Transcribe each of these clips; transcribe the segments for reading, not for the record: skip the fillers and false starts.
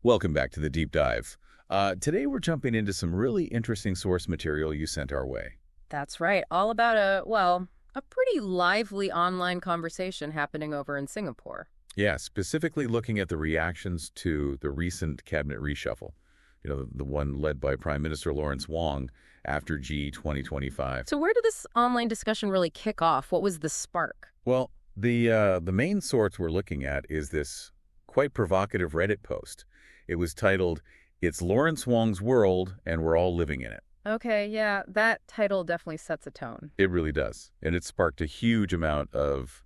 Welcome back to the Deep Dive. Today we're jumping into some really interesting source material you sent our way. That's right. All about a pretty lively online conversation happening over in Singapore. Yeah, specifically looking at the reactions to the recent cabinet reshuffle. The one led by Prime Minister Lawrence Wong after G2025. So where did this online discussion really kick off? What was the spark? Well, the main source we're looking at is this quite provocative Reddit post. It was titled, "It's Lawrence Wong's World and We're All Living in It." Okay, yeah, that title definitely sets a tone. It really does. And it sparked a huge amount of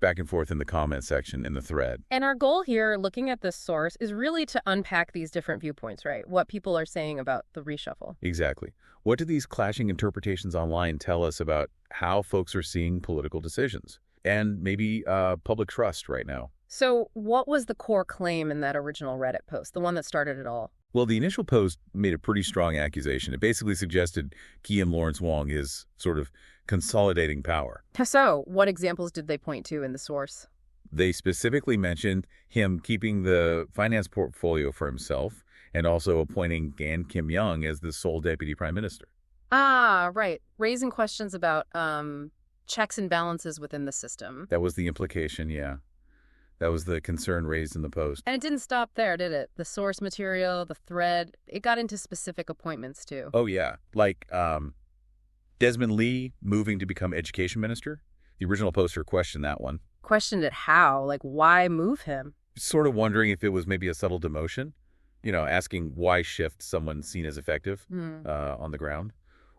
back and forth in the comment section in the thread. And our goal here, looking at this source, is really to unpack these different viewpoints, right? What people are saying about the reshuffle. Exactly. What do these clashing interpretations online tell us about how folks are seeing political decisions and maybe public trust right now? So what was the core claim in that original Reddit post, the one that started it all? Well, the initial post made a pretty strong accusation. It basically suggested Guillaume Lawrence Wong is sort of consolidating power. So what examples did they point to in the source? They specifically mentioned him keeping the finance portfolio for himself and also appointing Gan Kim Young as the sole deputy prime minister. Ah, right. Raising questions about checks and balances within the system. That was the implication, yeah. That was the concern raised in the post. And it didn't stop there, did it? The source material, the thread, it got into specific appointments too. Oh, yeah. Like Desmond Lee moving to become education minister. The original poster questioned that one. Questioned it how? Like, why move him? Sort of wondering if it was maybe a subtle demotion, asking why shift someone seen as effective on the ground,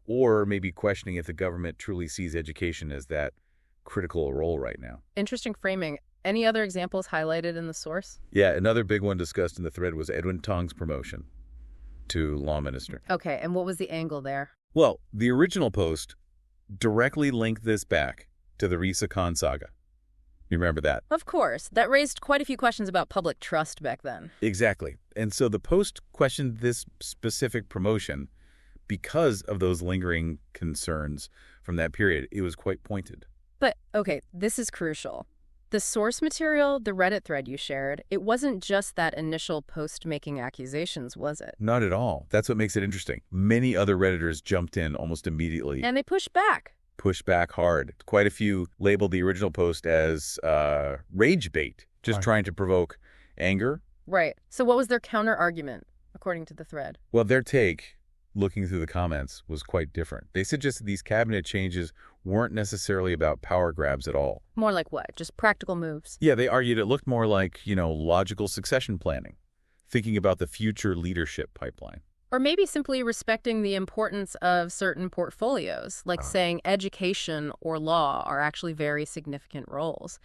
or maybe questioning if the government truly sees education as that critical role right now. Interesting framing. Any other examples highlighted in the source? Yeah, another big one discussed in the thread was Edwin Tong's promotion to law minister. Okay, and what was the angle there? Well, the original post directly linked this back to the Risa Khan saga. You remember that? Of course. That raised quite a few questions about public trust back then. Exactly. And so the post questioned this specific promotion because of those lingering concerns from that period. It was quite pointed. But, okay, this is crucial. The source material, the Reddit thread you shared, it wasn't just that initial post making accusations, was it? Not at all. That's what makes it interesting. Many other Redditors jumped in almost immediately. And they pushed back. Pushed back hard. Quite a few labeled the original post as rage bait, just trying to provoke anger. Right. So what was their counter argument, according to the thread? Well, their take, looking through the comments, was quite different. They suggested these cabinet changes weren't necessarily about power grabs at all. More like what? Just practical moves? Yeah, they argued it looked more like, logical succession planning, thinking about the future leadership pipeline. Or maybe simply respecting the importance of certain portfolios, like saying education or law are actually very significant roles.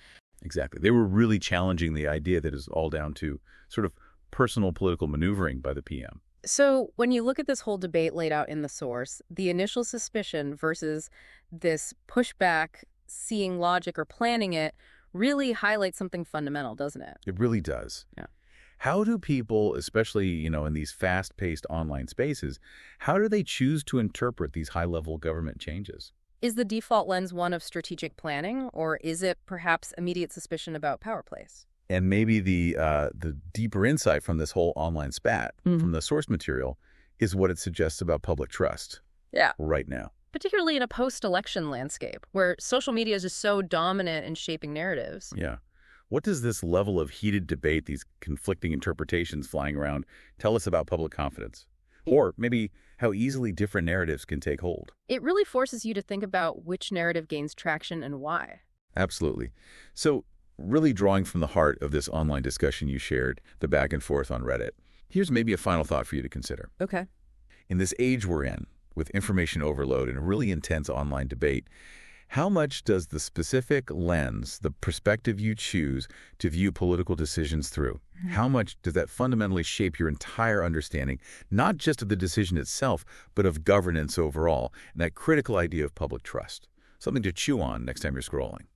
Exactly. They were really challenging the idea that is all down to sort of personal political maneuvering by the PM. So when you look at this whole debate laid out in the source, the initial suspicion versus this pushback, seeing logic or planning it, really highlights something fundamental, doesn't it? It really does. Yeah. How do people, especially, in these fast-paced online spaces, how do they choose to interpret these high-level government changes? Is the default lens one of strategic planning, or is it perhaps immediate suspicion about power plays? And maybe the deeper insight from this whole online spat, from the source material, is what it suggests about public trust right now. Particularly in a post-election landscape, where social media is just so dominant in shaping narratives. Yeah. What does this level of heated debate, these conflicting interpretations flying around, tell us about public confidence? Or maybe how easily different narratives can take hold? It really forces you to think about which narrative gains traction and why. Absolutely. So, really drawing from the heart of this online discussion you shared, the back and forth on Reddit, here's maybe a final thought for you to consider. Okay. In this age we're in, with information overload and a really intense online debate, how much does the specific lens, the perspective you choose to view political decisions through, how much does that fundamentally shape your entire understanding, not just of the decision itself, but of governance overall, and that critical idea of public trust? Something to chew on next time you're scrolling.